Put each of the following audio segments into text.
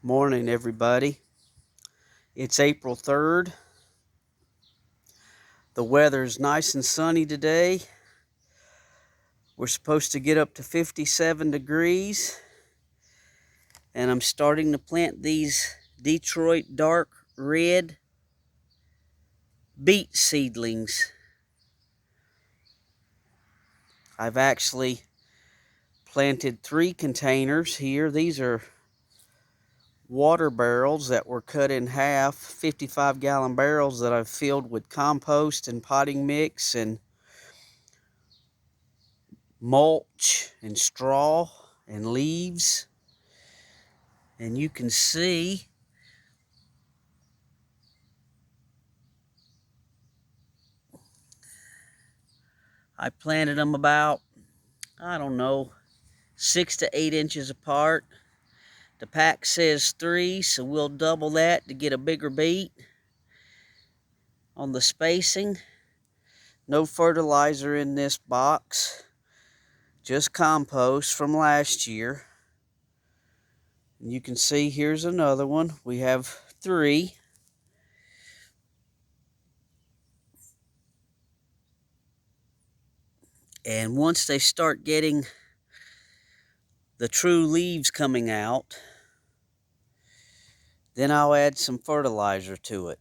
Morning, everybody. It's April 3rd. The weather's nice and sunny today. We're supposed to get up to 57 degrees. And I'm starting to plant these Detroit dark red beet seedlings. I've actually planted 3 containers here. These are water barrels that were cut in half, 55-gallon barrels that I've filled with compost and potting mix and mulch and straw and leaves. And you can see I planted them about, I don't know, 6 to 8 inches apart. The pack says 3, so we'll double that to get a bigger beet. On the spacing, no fertilizer in this box, just compost from last year. And you can see here's another one. We have 3. And once they start getting the true leaves coming out, then I'll add some fertilizer to it.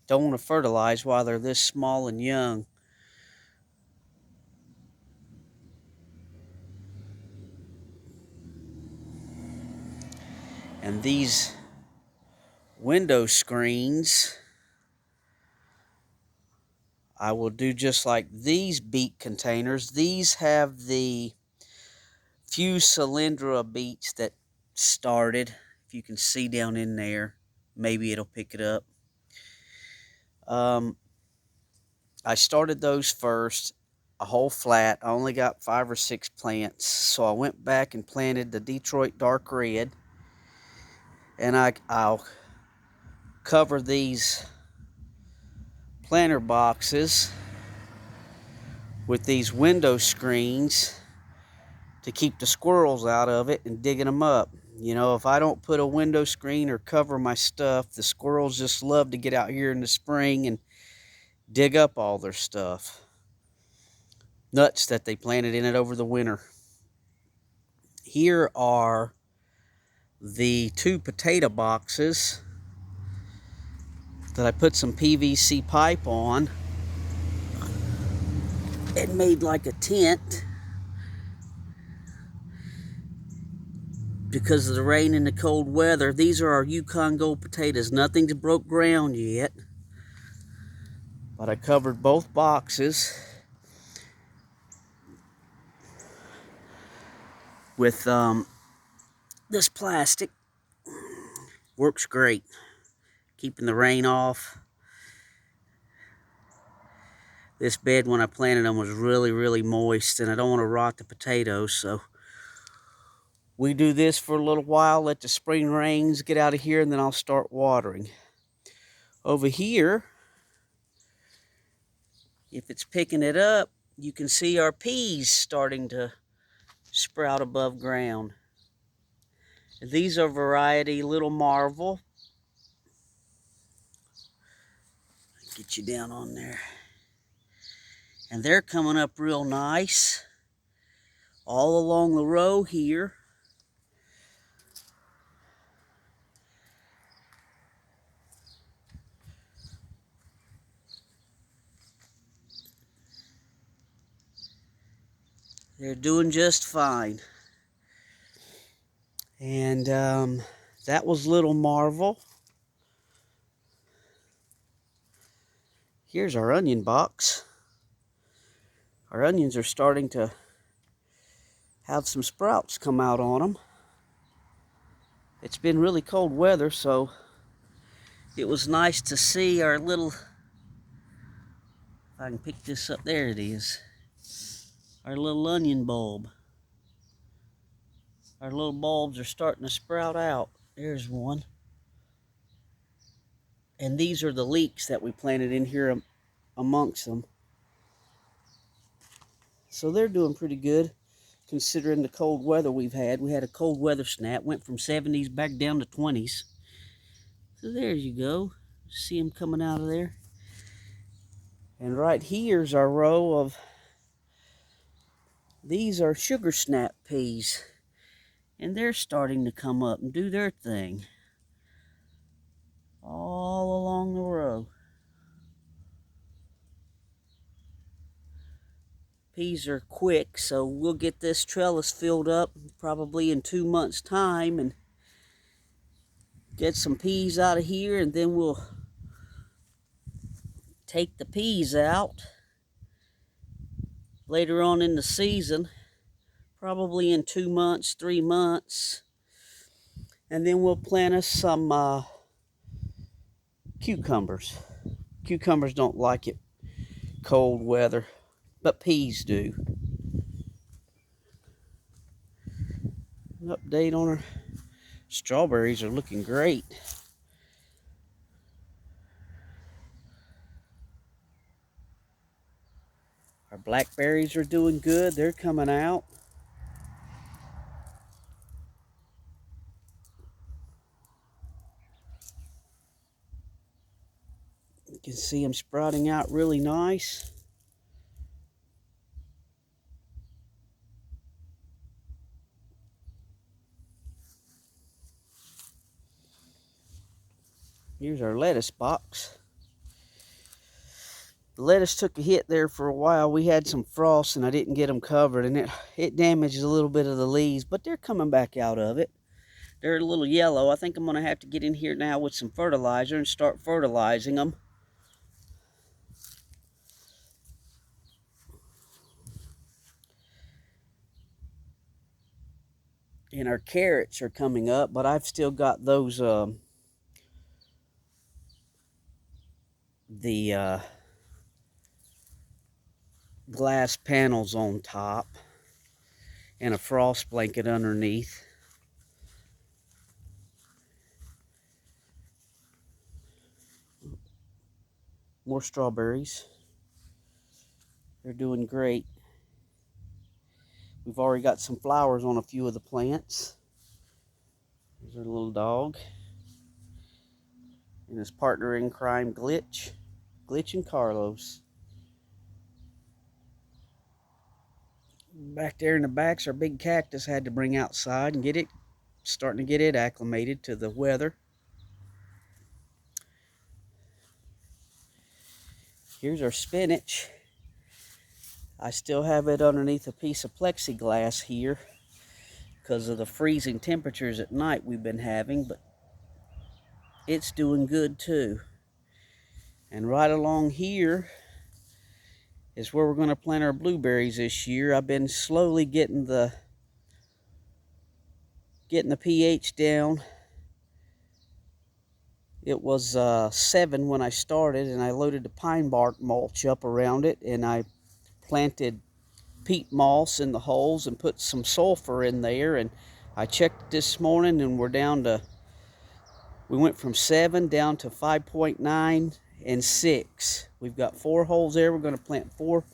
Don't want to fertilize while they're this small and young. And these window screens, I will do just like these beet containers. These have the few cylindra beets that started. If you can see down in there, maybe it'll pick it up. I started those first, a whole flat. I only got 5 or 6 plants, so I went back and planted the Detroit dark red, and I'll cover these planter boxes with these window screens to keep the squirrels out of it and digging them up. You know, if I don't put a window screen or cover my stuff, the squirrels just love to get out here in the spring and dig up all their stuff. Nuts that they planted in it over the winter. Here are the 2 potato boxes that I put some PVC pipe on and made like a tent because of the rain and the cold weather. These are our Yukon Gold potatoes. Nothing's broke ground yet, but I covered both boxes with this plastic. Works great, keeping the rain off. This bed, when I planted them, was really moist, and I don't want to rot the potatoes, so we do this for a little while, let the spring rains get out of here, and then I'll start watering. Over here, if it's picking it up, you can see our peas starting to sprout above ground. These are variety Little Marvel. Get you down on there. And they're coming up real nice all along the row here. They're doing just fine. And that was Little Marvel. Here's our onion box. Our onions are starting to have some sprouts come out on them. It's been really cold weather, so it was nice to see our little, if I can pick this up, there it is, our little onion bulb. Our little bulbs are starting to sprout out. There's one. And these are the leeks that we planted in here amongst them. So they're doing pretty good. considering the cold weather we've had. We had a cold weather snap, went from 70s back down to 20s. So there you go. See them coming out of there. And right here's our row of, these are sugar snap peas. And they're starting to come up and do their thing all along the row. Peas are quick, so we'll get this trellis filled up probably in 2 months' time and get some peas out of here, and then we'll take the peas out later on in the season, probably in 2 months, 3 months, and then we'll plant us some cucumbers. Cucumbers don't like it cold weather, but peas do. An update on our strawberries are looking great. Our blackberries are doing good. They're coming out. You can see them sprouting out really nice. Here's our lettuce box. The lettuce took a hit there for a while. We had some frost and I didn't get them covered, and it damaged a little bit of the leaves, but they're coming back out of it. They're a little yellow. I think I'm going to have to get in here now with some fertilizer and start fertilizing them. And our carrots are coming up, but I've still got those glass panels on top and a frost blanket underneath. More strawberries. They're doing great. We've already got some flowers on a few of the plants. Here's our little dog and his partner in crime, Glitch and Carlos. Back there in the back's our big cactus. Had to bring outside and starting to get it acclimated to the weather. Here's our spinach. I still have it underneath a piece of plexiglass here because of the freezing temperatures at night we've been having, but it's doing good too. And right along here is where we're going to plant our blueberries this year. I've been slowly getting the pH down. It was 7 when I started, and I loaded the pine bark mulch up around it, and I planted peat moss in the holes and put some sulfur in there. And I checked this morning, and we went from 7 down to 5.9 and 6. We've got 4 holes there. We're going to plant four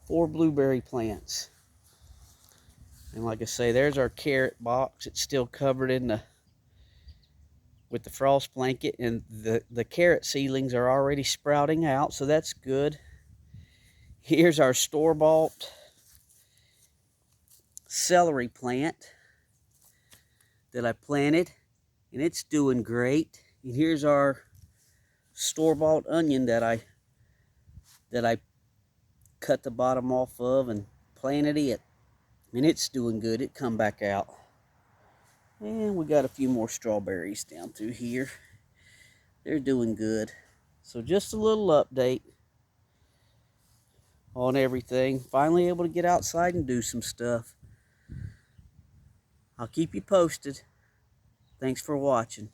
blueberry plants. And like I say, there's our carrot box. It's still covered with the frost blanket, and the carrot seedlings are already sprouting out, so that's good. Here's our store-bought celery plant that I planted, and it's doing great. And here's our store-bought onion that I cut the bottom off of and planted it, and it's doing good. It come back out. And we got a few more strawberries down through here. They're doing good. So just a little update on everything. Finally able to get outside and do some stuff. I'll keep you posted. Thanks for watching.